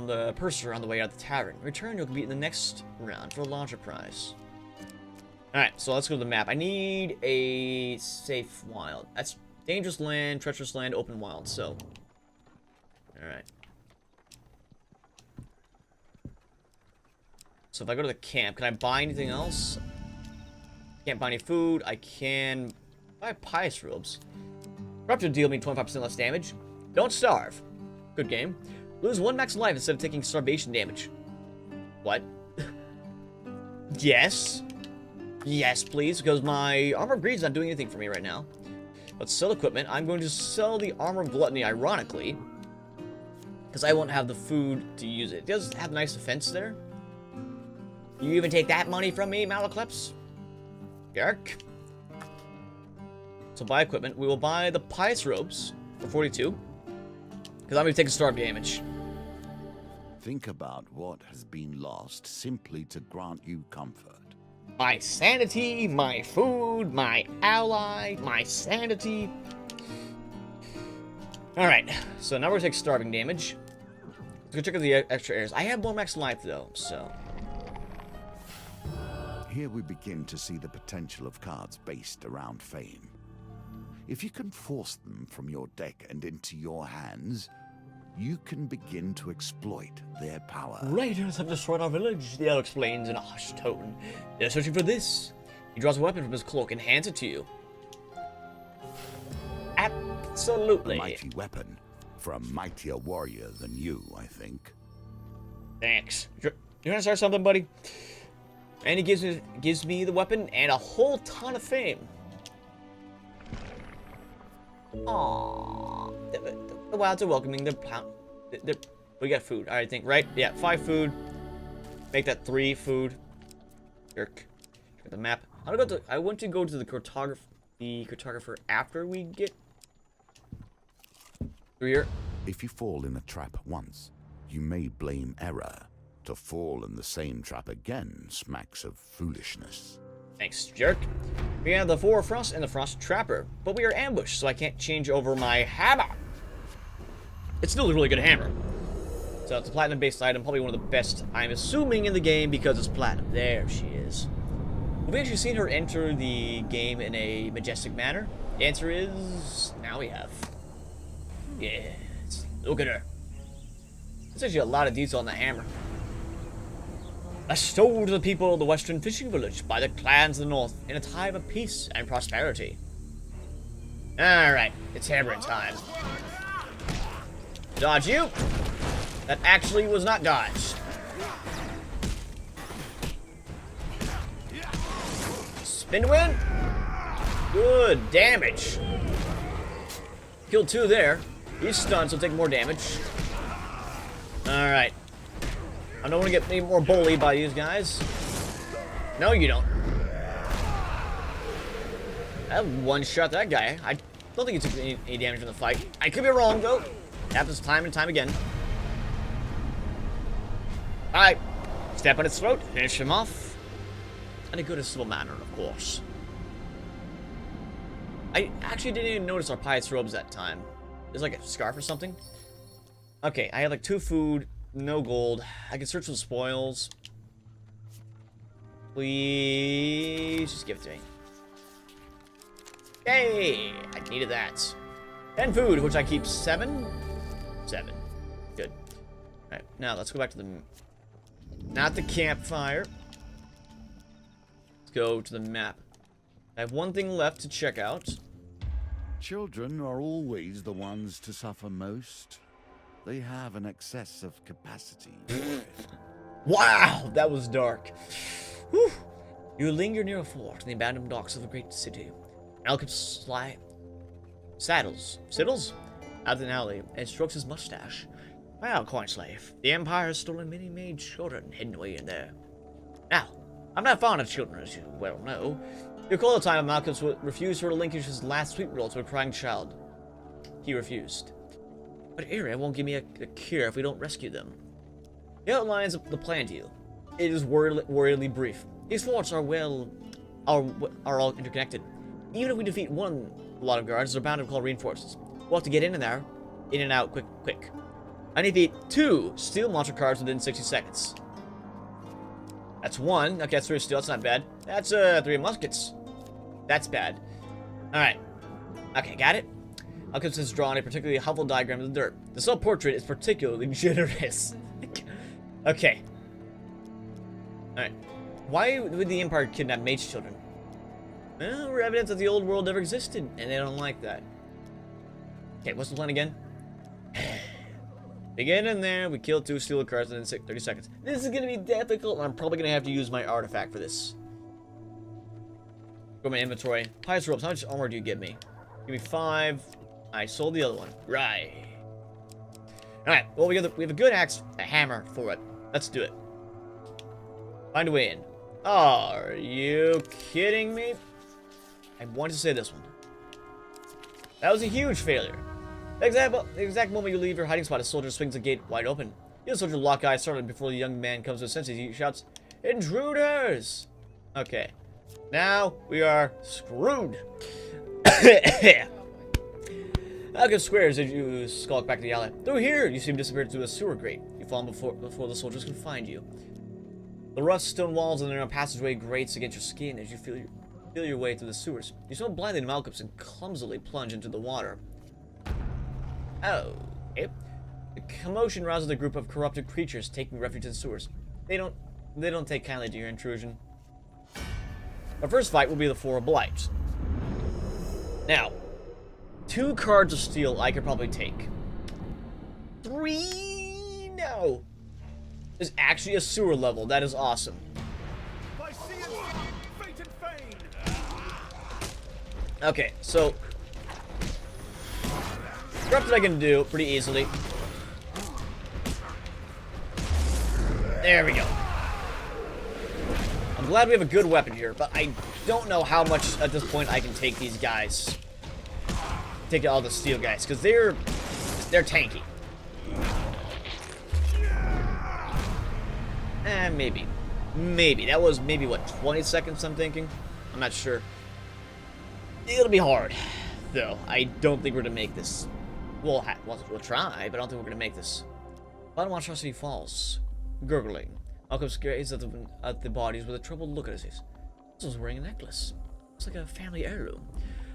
the purser on the way out of the tavern. In return, you'll compete in the next round for a larger prize. Alright, so let's go to the map. I need a safe wild. That's dangerous land, treacherous land, open wild. So, all right. So if I go to the camp, can I buy anything else? Can't buy any food. I can buy pious robes. Rupture deal me 25% less damage. Don't starve. Good game. Lose 1 max life instead of taking starvation damage. What? Yes. Yes, please, because my armor of greed's not doing anything for me right now. Let's sell equipment. I'm going to sell the armor of gluttony, ironically, because I won't have the food to use it. It does have nice defense there. You even take that money from me, Malacleps? Yerk. So buy equipment. We will buy the pious robes for 42. Because I'm going to take a starve damage. Think about what has been lost simply to grant you comfort. My sanity, my food, my ally, my sanity. Alright, so now we're going to take starving damage. Let's go check out the extra areas. I have more max life, though, so... Here we begin to see the potential of cards based around fame. If you can force them from your deck and into your hands, you can begin to exploit their power. Raiders have destroyed our village, the elf explains in a hushed tone. They're searching for this. He draws a weapon from his cloak and hands it to you. Absolutely. A mighty weapon for a mightier warrior than you, I think. Thanks. You want to start something, buddy? And he gives me the weapon and a whole ton of fame. Aww. The wilds are welcoming. We got food. I think, right? Yeah, 5 food. Make that 3 food. Jerk. Check out the map. I want to go to the cartographer after we get through here. If you fall in a trap once, you may blame error. To fall in the same trap again smacks of foolishness. Thanks, jerk. We have the 4 Frost and the Frost Trapper, but we are ambushed, so I can't change over my hammer. It's still a really good hammer. So it's a platinum-based item, probably one of the best, I'm assuming, in the game because it's platinum. There she is. Have we actually seen her enter the game in a majestic manner? The answer is... now we have. Yes. Look at her. There's actually a lot of detail on the hammer. Bestowed to the people of the western fishing village by the clans of the north in a time of peace and prosperity. Alright, it's hammering time. Dodge you. That actually was not dodged. Spin to win. Good damage. Killed 2 there. He's stunned, so take more damage. Alright. I don't want to get any more bullied by these guys. No, you don't. I one-shot that guy. I don't think he took any damage from the fight. I could be wrong, though. Happens time and time again. Alright. Step on its throat. Finish him off. In a good and civil manner, of course. I actually didn't even notice our pious robes that time. There's like a scarf or something. Okay, I have like 2 food. No gold. I can search for the spoils. Please just give it to me. Yay! I needed that. 10 food, which I keep 7. 7. Good. Alright, now let's go back to the... not the campfire. Let's go to the map. I have 1 thing left to check out. Children are always the ones to suffer most. They have an excess of capacity. Wow, that was dark. Whew. You linger near a fort in the abandoned docks of a great city. Malcolm Siddles out of an alley and strokes his mustache. Well, coin slave, the Empire has stolen many made children hidden away in there. Now, I'm not fond of children, as you well know. You recall the time Malcolm refused to relinquish his last sweet roll to a crying child. He refused. But Area won't give me a cure if we don't rescue them. He outlines the plan to you. It is worryingly brief. These forts are all interconnected. Even if we defeat one lot of guards, they're bound to call reinforcements. We'll have to get in there, in and out, quick. I need to beat 2 steel monster cards within 60 seconds. That's 1. Okay, that's 3 steel. That's not bad. That's 3 muskets. That's bad. All right. Okay, got it. Alchemist has drawn a particularly helpful diagram of the dirt. The self-portrait is particularly generous. Okay. Alright. Why would the Empire kidnap mage children? Well, we're evidence that the old world never existed, and they don't like that. Okay, what's the plan again? We get in there, we kill 2 steel cards within 30 seconds. This is gonna be difficult, and I'm probably gonna have to use my artifact for this. Go to my inventory. Highest ropes, how much armor do you give me? Give me 5. I sold the other one. Right. Alright, well, we have a good axe, a hammer for it. Let's do it. Find a way in. Are you kidding me? I wanted to say this one. That was a huge failure. The exact moment you leave your hiding spot, a soldier swings the gate wide open. The other soldier lock eyes startled before the young man comes to his senses. He shouts, "Intruders!" Okay. Now we are screwed. Alchemist squares as you skulk back to the alley. Through here, you seem disappeared through a sewer grate. You fall before the soldiers can find you. The rough stone walls and the narrow passageway grates against your skin as you feel your way through the sewers. You swim blindly to Alchemist and clumsily plunge into the water. Oh, okay. The commotion rouses a group of corrupted creatures taking refuge in sewers. They don't take kindly to your intrusion. Our first fight will be the 4 blights. Now, 2 cards of steel I could probably take. 3? No. There's actually a sewer level. That is awesome. By sea and fate and fame. Okay, so corrupted I can do pretty easily. There we go. I'm glad we have a good weapon here, but I don't know how much at this point I can take these guys. Take all the steel guys, because they're tanky. Maybe. That was maybe, what, 20 seconds I'm thinking? I'm not sure. It'll be hard, though. I don't think we're going to make this. We'll try, but I don't think we're going to make this. Bottom monstrosity falls, gurgling. Alchemist gazes at the bodies with a troubled look at his face. This was wearing a necklace. It's like a family heirloom.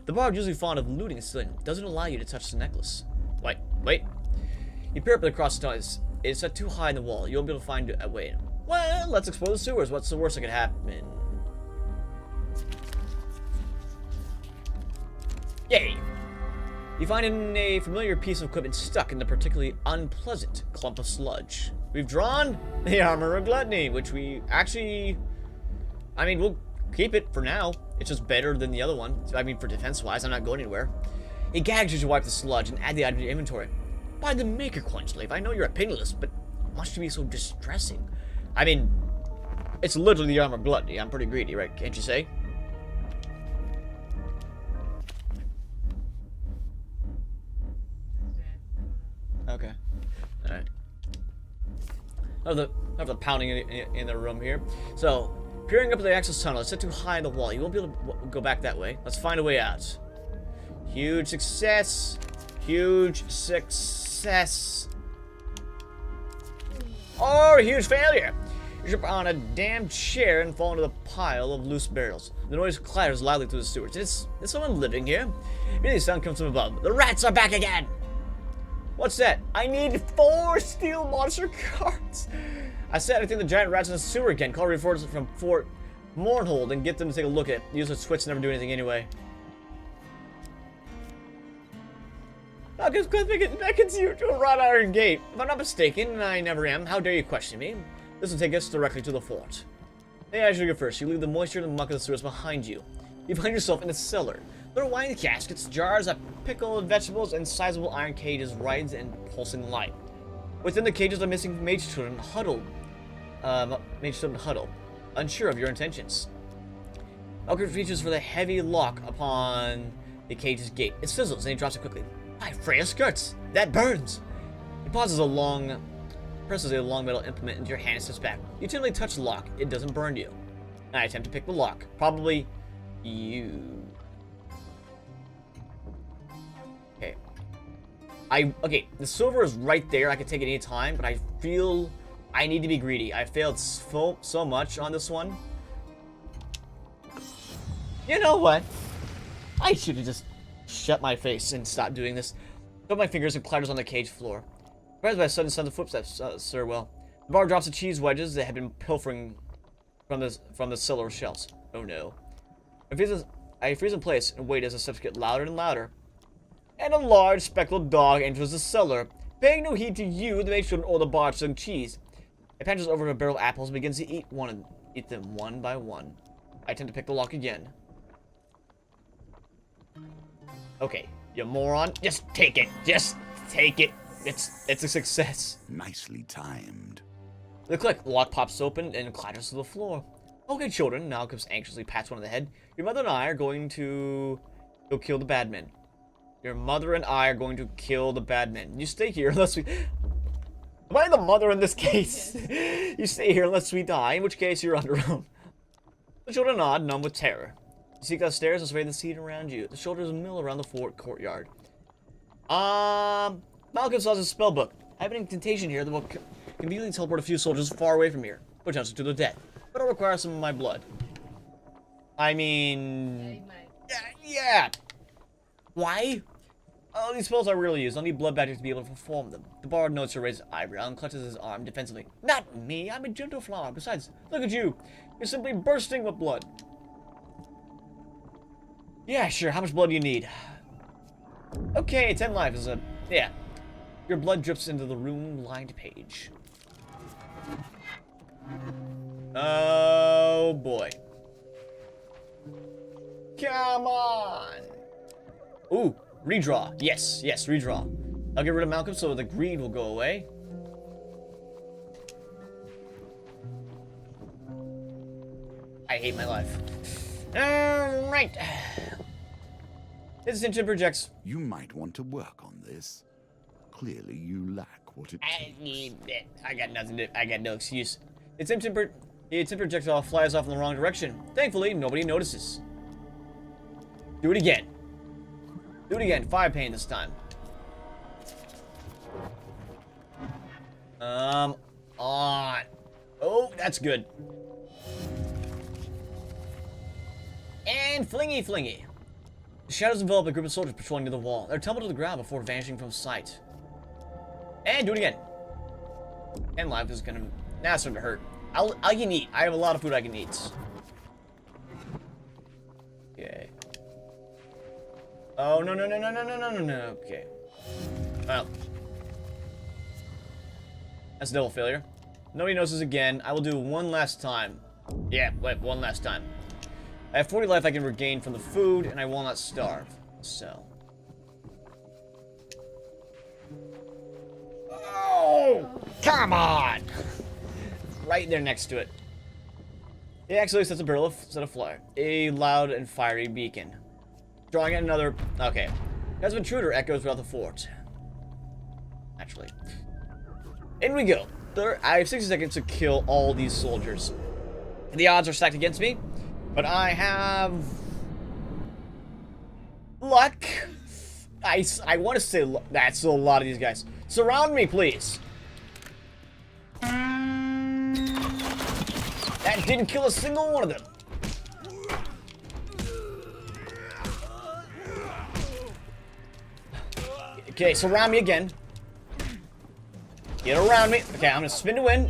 The bard, usually fond of looting and stealing, doesn't allow you to touch the necklace. Wait. You peer up across the tunnels. It's set too high in the wall. You won't be able to find a way in. Well, let's explore the sewers. What's the worst that could happen? Yay! You find a familiar piece of equipment stuck in the particularly unpleasant clump of sludge. We've drawn the Armor of Gluttony, which we actually... I mean, we'll keep it for now. It's just better than the other one. I mean, for defense-wise, I'm not going anywhere. It gags you to wipe the sludge and add the item to your inventory. By the Maker Coin Slave, I know you're a penniless, but must you be so distressing? I mean, it's literally the Armor of Gluttony. I'm pretty greedy, right? Can't you say? Okay. Alright. I have the pounding in the room here. So, peering up the access tunnel, it's set too high in the wall. You won't be able to go back that way. Let's find a way out. Huge success. Huge success. Or huge failure. You jump on a damn chair and fall into the pile of loose barrels. The noise clatters loudly through the sewers. Is someone living here? Maybe the sound comes from above. The rats are back again! What's that? I need 4 steel monster cards! I said I think the giant rats in the sewer again. Call reinforcements from Fort Mournhold and get them to take a look at it. Use the switch never do anything anyway. Alchemist beckons you to a wrought iron gate. If I'm not mistaken, and I never am, how dare you question me? This will take us directly to the fort. Hey, I should go first. You leave the moisture and the muck of the sewers behind you. You find yourself in a cellar. There are wine caskets, jars of pickled vegetables, and sizable iron cages, rides, and pulsing light. Within the cages are missing mage children huddled. Unsure of your intentions. Alchemist reaches for the heavy lock upon the cage's gate. It sizzles and he drops it quickly. My Freya skirts! That burns! He presses a long metal implement into your hand and steps back. You gently touch the lock. It doesn't burn you. I attempt to pick the lock. Probably you. Okay. The silver is right there. I could take it any time, but I feel I need to be greedy. I failed so much on this one. You know what? I should have just shut my face and stop doing this. Put my fingers and clatters on the cage floor. Surprised by a sudden sound of footsteps, Sir Will. The bar drops the cheese wedges that had been pilfering from the cellar shelves. Oh no. I freeze in place and wait as the steps get louder and louder. And a large speckled dog enters the cellar, paying no heed to you, the matron, or the bar selling cheese. It punches over a barrel of apples and begins to eat them one by one. I tend to pick the lock again. Okay, you moron. Just take it. Just take it. It's a success. Nicely timed. The click. The lock pops open and clatters to the floor. Okay, children. Malcolm anxiously pats one on the head. Your mother and I are going to go kill the bad men. Your mother and I are going to kill the bad men. You stay here unless we... Am I the mother in this case? You stay here unless we die, in which case you're on your own. The children nod, numb with terror. You seek upstairs and survey the scene around you. The shoulders mill around the fort courtyard. Malcolm saws his spellbook. I have an incantation here that will conveniently teleport a few soldiers far away from here, potentially to their death. But it'll require some of my blood. I mean... Yeah. Why? Oh, these spells are rarely used. I'll need blood badges to be able to perform them. The bard notes to raise his eyebrow and clutches his arm defensively. Not me. I'm a gentle flower. Besides, look at you. You're simply bursting with blood. Yeah, sure. How much blood do you need? Okay, 10 life is a... Yeah. Your blood drips into the rune-lined page. Oh, boy. Come on. Ooh, redraw. Yes, redraw. I'll get rid of Malcolm so the greed will go away. I hate my life. Alright. This engine projects. You might want to work on this. Clearly, you lack what it takes. I got nothing. I got no excuse. Its instant projectile flies off in the wrong direction. Thankfully, nobody notices. Do it again. Do it again. 5 pain this time. On. Oh, that's good. And flingy. The shadows envelop a group of soldiers patrolling near the wall. They're tumbled to the ground before vanishing from sight. And do it again. And life is gonna... Now it's starting to hurt. I can eat. I have a lot of food I can eat. Okay. Oh, no. Okay. Well. That's a double failure. Nobody notices again. I will do one last time. Yeah, wait, one last time. I have 40 life I can regain from the food, and I will not starve. So. Oh! Come on! Right there next to it. It actually sets a barrel of set of flare. A loud and fiery beacon. Drawing another... Okay. As an intruder echoes throughout the fort. Actually. In we go. I have 60 seconds to kill all these soldiers. The odds are stacked against me, but I have... luck. I want to say that's a lot of these guys. Surround me, please. That didn't kill a single one of them. Okay, surround me again. Get around me. Okay, I'm gonna spin to win.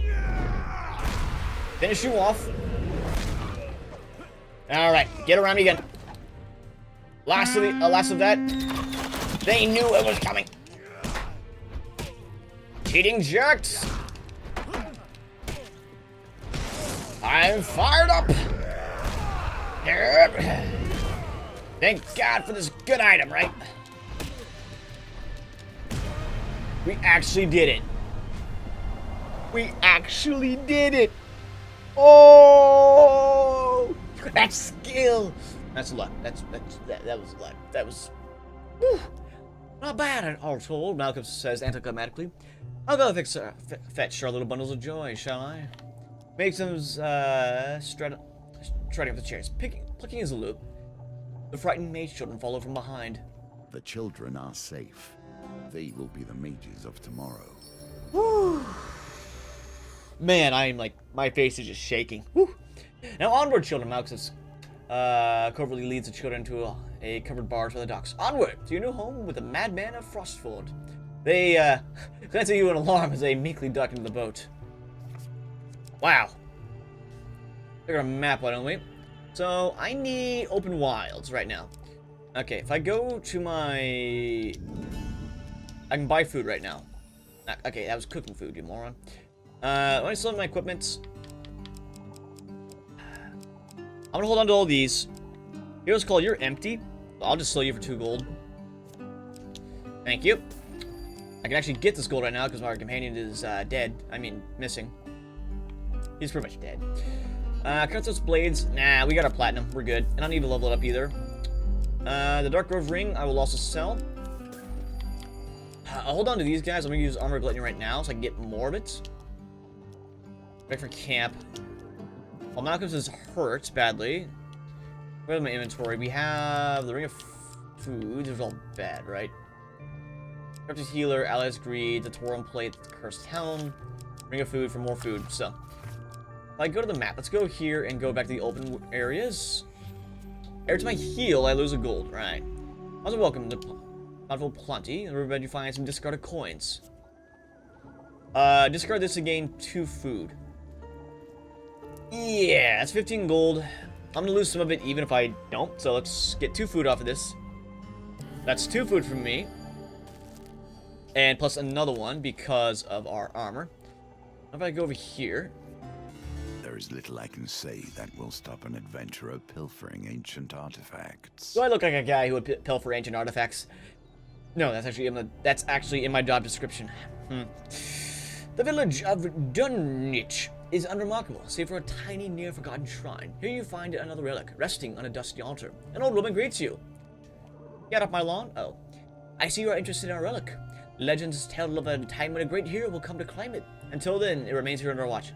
Finish you off. Alright, get around me again. Last of that. They knew it was coming. Cheating jerks. I'm fired up. Thank God for this good item, right? We actually did it. We actually did it. Oh, that's skill. That's luck. That was luck. That was whew, not bad all told. Malcolm says anticlimactically. I'll go fetch our little bundles of joy, shall I? Makes them strutting up the chairs, plucking his loop. The frightened mage children follow from behind. The children are safe. They will be the mages of tomorrow. Whew. Man, I am like, my face is just shaking. Whew. Now onward, children. Malcolm covertly leads the children a covered barge by the docks. Onward to your new home with the madman of Frostford. They, glance at you in alarm as they meekly duck into the boat. Wow. Check our map, why don't we? So, I need open wilds right now. Okay, if I go to my... I can buy food right now. Okay, that was cooking food, you moron. Let me select my equipment. I'm gonna hold on to all these. Hero's Call, you're empty. I'll just sell you for 2 gold. Thank you. I can actually get this gold right now because my companion is dead. I mean, missing. He's pretty much dead. Cutthroat's Blades. Nah, we got our platinum. We're good. And I don't need to level it up either. The Dark Grove Ring, I will also sell. I'll hold on to these guys. I'm going to use Armor Gluttony right now so I can get more of it. Back for camp. Well, Malcolm's is hurt badly. Where's my inventory? We have the Ring of Food. It was all bad, right? Corrupted Healer, Allies Greed, the Torum Plate, the Cursed Helm, Ring of Food for more food. So, if I go to the map, let's go here and go back to the open areas. Every time I heal, I lose a gold. Right. Also, welcome to Bountiful Plenty. In the riverbed, you find some discarded coins. Discard this to gain 2 food. Yeah, that's 15 gold. I'm gonna lose some of it even if I don't. So let's get 2 food off of this. That's 2 food from me. And plus another one because of our armor. If I go over here. There is little I can say that will stop an adventurer pilfering ancient artifacts. Do I look like a guy who would pilfer ancient artifacts? No, that's actually in my job description. The village of Dunwich is unremarkable, save for a tiny, near-forgotten shrine. Here you find another relic, resting on a dusty altar. An old woman greets you. Get off my lawn? Oh. I see you are interested in our relic. Legends tell of a time when a great hero will come to claim it. Until then, it remains here under our watch.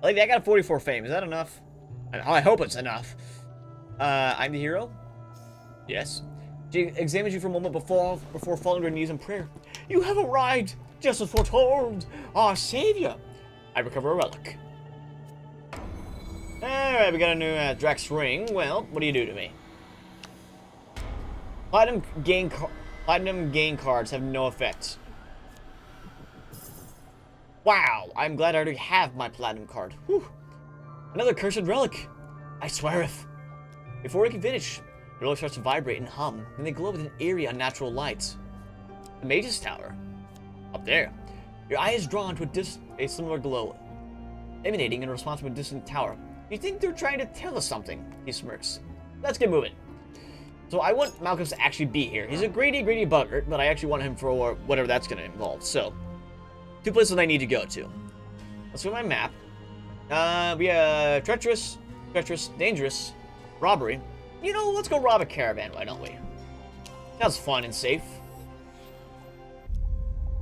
Lady, I got a 44 fame. Is that enough? I hope it's enough. I'm the hero? Yes. She examines you for a moment before falling to her knees in prayer. You have arrived, just as foretold. Our savior. I recover a relic. Alright, we got a new Drax ring. Well, what do you do to me? Platinum gain cards have no effect. Wow, I'm glad I already have my platinum card. Whew. Another cursed relic. I swear if. Before we can finish, the relic starts to vibrate and hum, and they glow with an eerie, unnatural light. The Mage's Tower. Up there. Your eye is drawn to a similar glow, emanating in response to a distant tower. You think they're trying to tell us something? He smirks. Let's get moving. So I want Malcolm to actually be here. He's a greedy bugger, but I actually want him for whatever that's going to involve. So, 2 places I need to go to. Let's go to my map. We have treacherous, dangerous, robbery. You know, let's go rob a caravan, why don't we? Sounds fun and safe.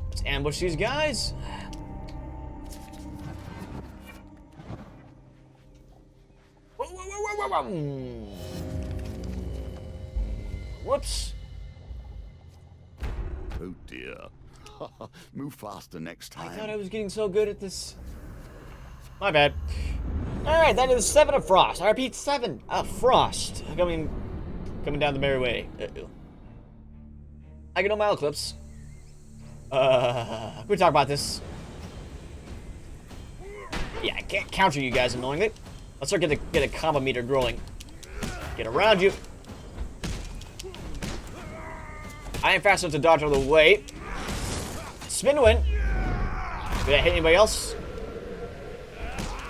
Let's ambush these guys. Whoops. Oh dear. Move faster next time. I thought I was getting so good at this. My bad. Alright, that is 7 of Frost. I repeat, 7 of Frost. Coming down the merry way. Uh-oh. I get no mile clips. We talk about this. Yeah, I can't counter you guys annoyingly. Let's start get a combo meter growing. Get around you. I am fast enough to dodge out of the way. Spin to win. Did I hit anybody else?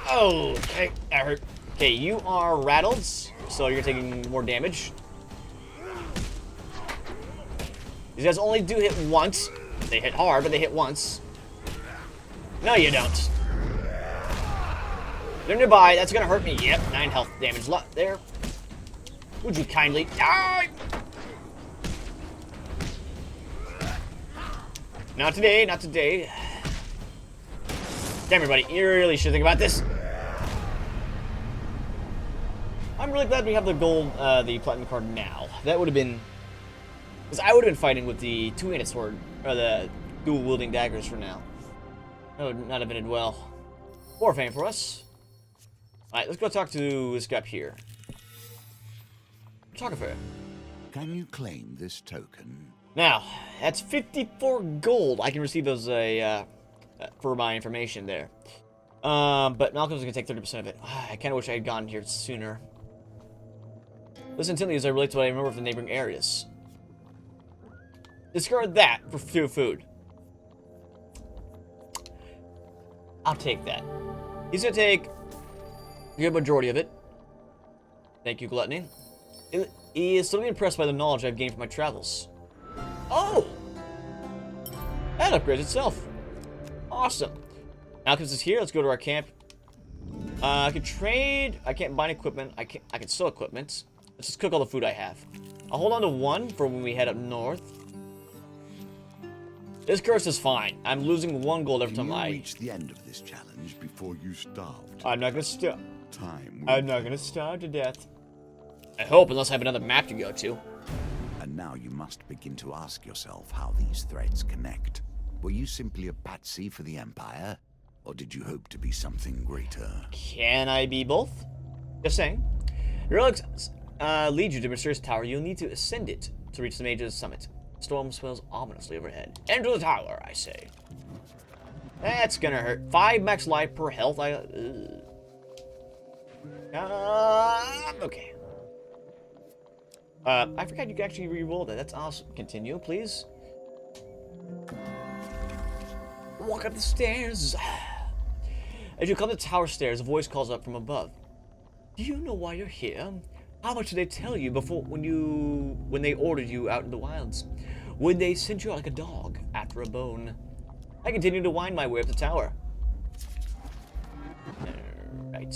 Oh, okay, that hurt. Okay, you are rattled, so you're taking more damage. These guys only do hit once. They hit hard, but they hit once. No, you don't. They're nearby. That's gonna hurt me. Yep, 9 health damage left there. Would you kindly die? Not today, not today. Damn, everybody, you really should think about this. I'm really glad we have the gold, the platinum card now. That would have been... Because I would have been fighting with the two-handed sword, or the dual-wielding daggers for now. That would not have ended well. More fame for us. Alright, let's go talk to this guy up here. Photographer. Can you claim this token? Now, that's 54 gold. I can receive those for my information there. But Malcolm's gonna take 30% of it. I kind of wish I had gotten here sooner. Listen intently as I relate to what I remember from the neighboring areas. Discard that for food. I'll take that. He's gonna take a good majority of it. Thank you, Gluttony. He is still impressed by the knowledge I've gained from my travels. Oh! That upgrades itself. Awesome. Malcolm's is here. Let's go to our camp. I can trade. I can't bind equipment. I can sell equipment. Let's just cook all the food I have. I'll hold on to one for when we head up north. This curse is fine. I'm losing 1 gold every time I reach the end of this challenge before you starved. I'm not gonna starve. Time. I'm not gonna starve to death. I hope, unless I have another map to go to. And now you must begin to ask yourself how these threads connect. Were you simply a patsy for the Empire, or did you hope to be something greater? Can I be both? Just saying. Relics lead you to a mysterious tower. You'll need to ascend it to reach the mage's summit. Storm swells ominously overhead. Enter the tower, I say. That's gonna hurt. 5 max life per health. Okay. I forgot you can actually re-roll that. That's awesome. Continue, please. Walk up the stairs. As you come to the tower stairs, a voice calls up from above. Do you know why you're here? How much did they tell you before when they ordered you out in the wilds? Would they send you out like a dog after a bone? I continue to wind my way up the tower. Right.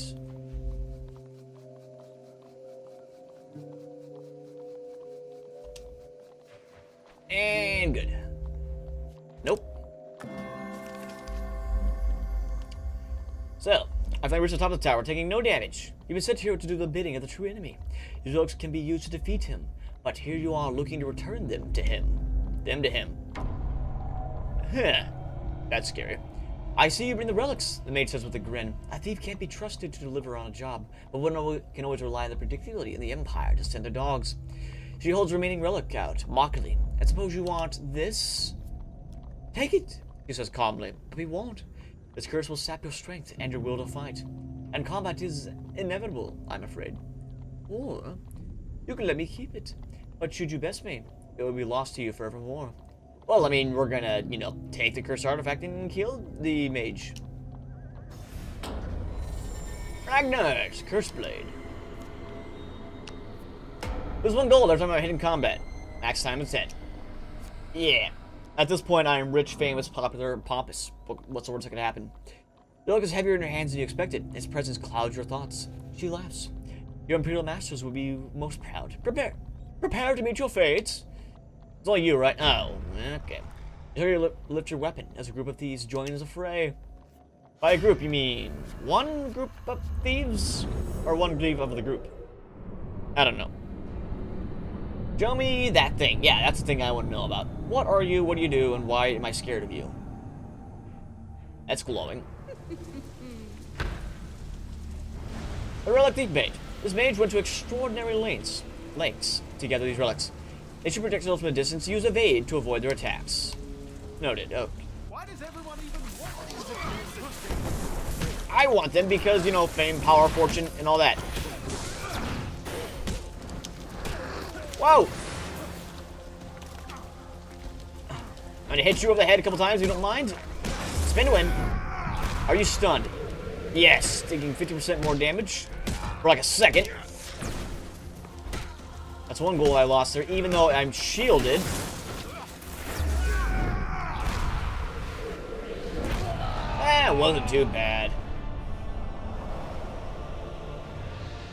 And good. Nope. So, I finally reached the top of the tower, taking no damage. You've been sent here to do the bidding of the true enemy. Your looks can be used to defeat him, but here you are looking to return them to him. Huh. That's scary. I see you bring the relics, the mage says with a grin. A thief can't be trusted to deliver on a job, but one can always rely on the predictability in the Empire to send their dogs. She holds the remaining relic out, mockingly. I suppose you want this? Take it, he says calmly, but we won't. This curse will sap your strength and your will to fight. And combat is inevitable, I'm afraid. Or you can let me keep it. But should you best me, it will be lost to you forevermore. Well, I mean, we're gonna, take the cursed artifact and kill the mage. Ragnar's Curse Blade. There's 1 gold every time I hit in combat. Max time is 10. Yeah. At this point, I am rich, famous, popular, and pompous. What's the worst that could happen? The relic is heavier in her hands than you expected. Its presence clouds your thoughts. She laughs. Your Imperial Masters will be most proud. Prepare to meet your fates. It's all you, right? Oh, okay. You hear you lift your weapon as a group of thieves joins the fray. By a group, you mean 1 group of thieves? Or 1 thief of the group? I don't know. Show me that thing. Yeah, that's the thing I want to know about. What are you, what do you do, and why am I scared of you? That's glowing. The relic thief mage. This mage went to extraordinary lengths to gather these relics. They should protect themselves from a distance, use evade to avoid their attacks. Noted. Oh. Why does everyone even want these? I want them because, fame, power, fortune, and all that. Whoa! I'm gonna hit you over the head a couple times, if you don't mind. Spin to win. Are you stunned? Yes, taking 50% more damage for like a second. That's 1 goal I lost there, even though I'm shielded. It wasn't too bad.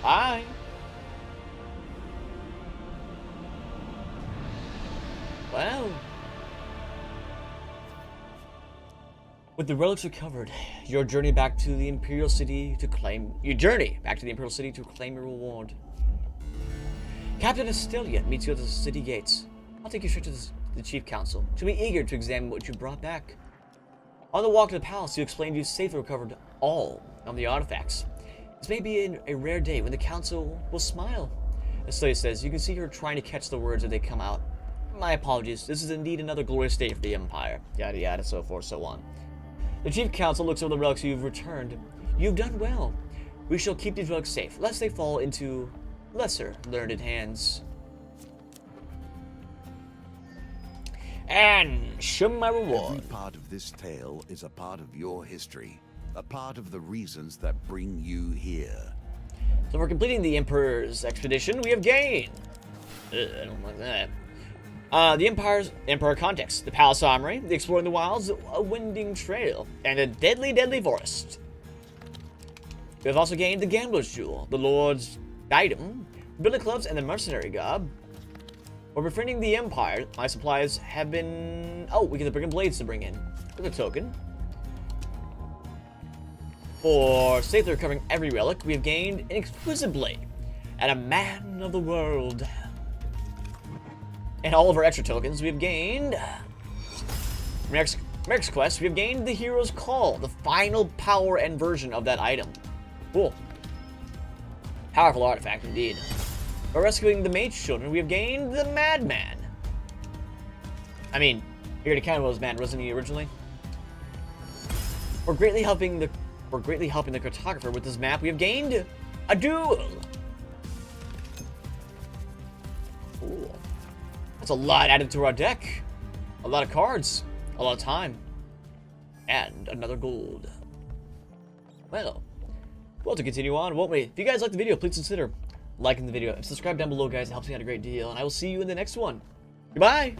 Bye. Well. With the relics recovered, your journey back to the Imperial City to claim your reward. Captain Estelia meets you at the city gates. I'll take you straight to the Chief Council. She'll be eager to examine what you brought back. On the walk to the palace, you explained you safely recovered all of the artifacts. This may be a rare day when the council will smile. Slay says, you can see her trying to catch the words as they come out. My apologies. This is indeed another glorious day for the Empire. Yada yada, so forth, so on. The Chief Council looks over the relics you've returned. You've done well. We shall keep these relics safe, lest they fall into lesser learned hands. And show my reward. Every part of this tale is a part of your history, a part of the reasons that bring you here. So for completing the Emperor's expedition, we have gained. I don't like that. The Emperor context, the Palace Armory, the Exploring the Wilds, a Winding Trail, and a deadly forest. We have also gained the Gambler's Jewel, the Lord's Item, Billy Clubs, and the Mercenary Gob. For befriending the Empire, my supplies have been... Oh, we get the Brigand Blades to bring in. With a token. For safely recovering every relic, we have gained an exquisite blade and a Man of the World. And all of our extra tokens, we have gained... Merrick's Quest, we have gained the Hero's Call, the final power and version of that item. Cool. Powerful artifact, indeed. For rescuing the Mage Children, we have gained the Madman. I mean, he already kind of was mad, wasn't he, originally? For greatly helping the cartographer with this map, we have gained a duel. Ooh. That's a lot added to our deck. A lot of cards. A lot of time. And another gold. Well, to continue on, won't we? If you guys liked the video, please consider liking the video and subscribe down below, guys. It helps me out a great deal. And I will see you in the next one. Goodbye!